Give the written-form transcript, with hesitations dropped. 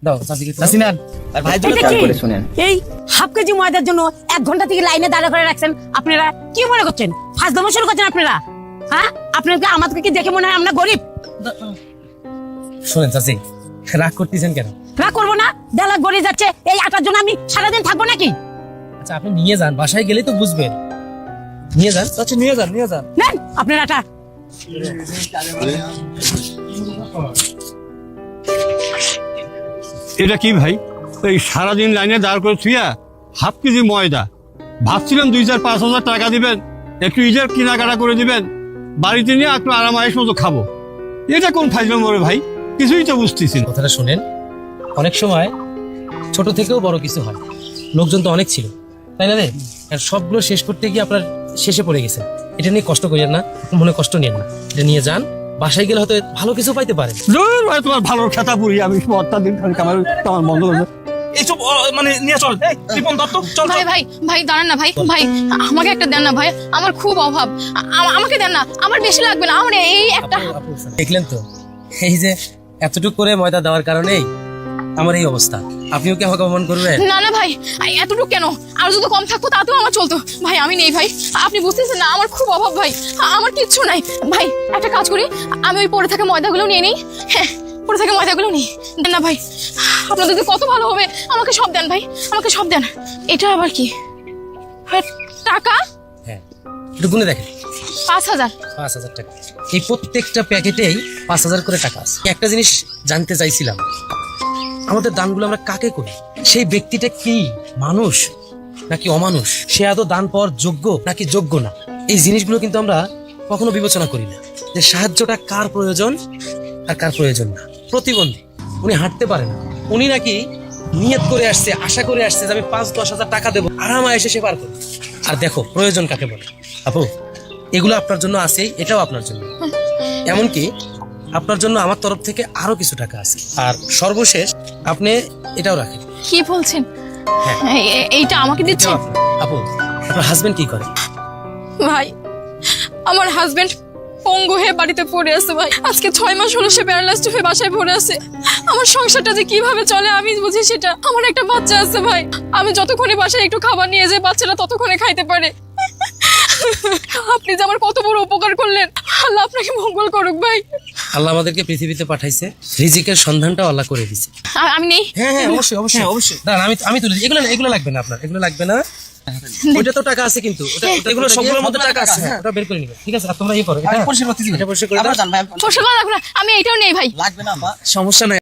দাও চাচি নেন। আর ভাই জন্য এটা কি? করে শুনেন। এই হাফ কেজি ময়দার জন্য 1 ঘন্টা থেকে লাইনে দাঁড়া করে রাখছেন আপনারা। কি মনে করছেন ফাজলামো শুরু করছেন আপনারা? হ্যাঁ আপনাদের আমাদেরকে কি দেখে মনে হয় আমরা গরিব? শুনেন চাচি, রাগ করতেছেন কেন? না করবো না, দেলা গড়িয়ে যাচ্ছে। এই আটার জন্য আমি সারাদিন থাকবো নাকি? আচ্ছা আপনি নিয়ে যান, বাসায় গেলেই তো বুঝবেন। নিয়ে যান চাচি, নিয়ে যান নিয়ে যান। নেন আপনার আটা। এটা কি ভাই, এই সারাদিন লাইনে দাঁড় করে থুইয়া হাফ কেজি ময়দা, ভাবছিলাম 2,000-5,000 টাকা দিবেন, একটু ইজার কেনাকাটা করে দিবেন, বাড়িতে নিয়ে একটু আরামায়েশ মতো খাবো। এটা কোন ফাইজলাম করে ভাই, কিছুই তো বুঝতেছি না। কথাটা শুনেন, অনেক সময় ছোট থেকেও বড় কিছু হয়। লোকজন তো অনেক ছিল, তাই না রে? আর সবগুলো শেষ করতে গিয়ে আপনার শেষে পড়ে গেছে। এটা নিয়ে কষ্ট করেন না, মনে কষ্ট নিয়েন না। এটা নিয়ে যান, বাসায় গেলে হয়তো ভালো কিছু পাইতে পারেন। ধুর ভাই, তোমার ভালোর খেতা পুরি, আমি সপ্তাহ দিন খালি আমার বন্ধ করবে। এইসব মানে নিয়ে চল, রিপন দত্ত চল। ভাই ভাই ভাই দাঁড়ান না ভাই, ভাই আমাকে একটা দেন না ভাই, আমার খুব অভাব, আমাকে দেন না, আমার বেশি লাগবে না, আমার এই একটা। দেখলেন তো, এই যে এতটুকু করে ময়দা দেওয়ার কারণেই আমার এই অবস্থা। আপনিও কি আমাকে অপমান করবেন? না না ভাই, এতটুকু কেন, আর যদি কম থাকতো তাতেও আমার চলতো। ভাই আমি নেই ভাই, আপনি বুঝতেছেন না, আমার খুব অভাব ভাই, আমার কিচ্ছু নাই। ভাই একটা কাজ করি, আমি ওই পড়ে থাকা ময়দাগুলো নিয়ে নিই। হ্যাঁ পড়ে থাকা ময়দাগুলো নিই। দেন না ভাই, আপনাদের তো কত ভালো হবে, আমাকে সব দেন ভাই, আমাকে সব দেন। এটা আবার কি? হ্যাঁ, টাকা হ্যাঁ, একটু গুনে দেখেন। 5,000। 5,000 টাকা। এই প্রত্যেকটা প্যাকেটেই 5,000 করে টাকা আছে। একটা জিনিস জানতে চাইছিলাম, আমাদের দানগুলো আমরা কাকে করি? সেই ব্যক্তিটা কি মানুষ নাকি অমানুষ? সে আদৌ দান পাওয়ার যোগ্য নাকি যোগ্য না? এই জিনিসগুলো কিন্তু আমরা কখনো বিবেচনা করি না, যে সাহায্যটা কার প্রয়োজন আর কার প্রয়োজন না। প্রতিবন্ধী, উনি হাঁটতে পারে না, উনি নাকি নিয়ত করে আসছে, আশা করে আসছে যে আমি 5-10 হাজার টাকা দেবো, আরামে এসে সে পার করবে। আর দেখো প্রয়োজন কাকে বলে। আপু, এগুলো আপনার জন্য আছেই, এটাও আপনার জন্য, এমনকি আপনার জন্য আমার তরফ থেকে আরো কিছু টাকা আছে। আর সর্বশেষ আপনি এটাও রাখেন। কি বলছেন? হ্যাঁ। এইটা আমাকে দিচ্ছেন? এটাও আপনার। আপু, আপনার হাজবেন্ড কি করে? ভাই আমার হাজবেন্ড পঙ্গু হয়ে বাড়িতে পড়ে আছে ভাই, আজকে 6 মাস হলো সে প্যারালাইজড হয়ে বাসায় পড়ে আছে। আমার সংসারটা যে কিভাবে চলে আমি বুঝি সেটা। আমার একটা বাচ্চা আছে ভাই, আমি যতক্ষণে বাসায় একটু খাবার নিয়ে যাই বাচ্চাটা ততক্ষণে খাইতে পারে। আপনি যে আমার কত বড় উপকার করলেন, আল্লাহ আপনাকে মঙ্গল করুক ভাই। আল্লাহ আমাদেরকে পৃথিবীতে পাঠাইছে, রিজিকের সন্ধানটাও আল্লাহ করে দিছে। আমি নেই। হ্যাঁ হ্যাঁ, অবশ্যই অবশ্যই অবশ্যই। দাঁড়ান, আমি তুলে দিই। এগুলো লাগবে না আপনার, এগুলো লাগবে না। ওইটা তো টাকা আছে, কিন্তু এগুলো সবগুলোর মধ্যে টাকা আছে। হ্যাঁ, ওটা বের করে নিবেন। ঠিক আছে, আর তোমরা ইয়ে করো, এটা পরিষ্কার করতে দিবেন। এটা পরিষ্কার করে দাও। পরিষ্কার করা লাগবে না, আমি এইটাও নেই ভাই। সমস্যা নাই।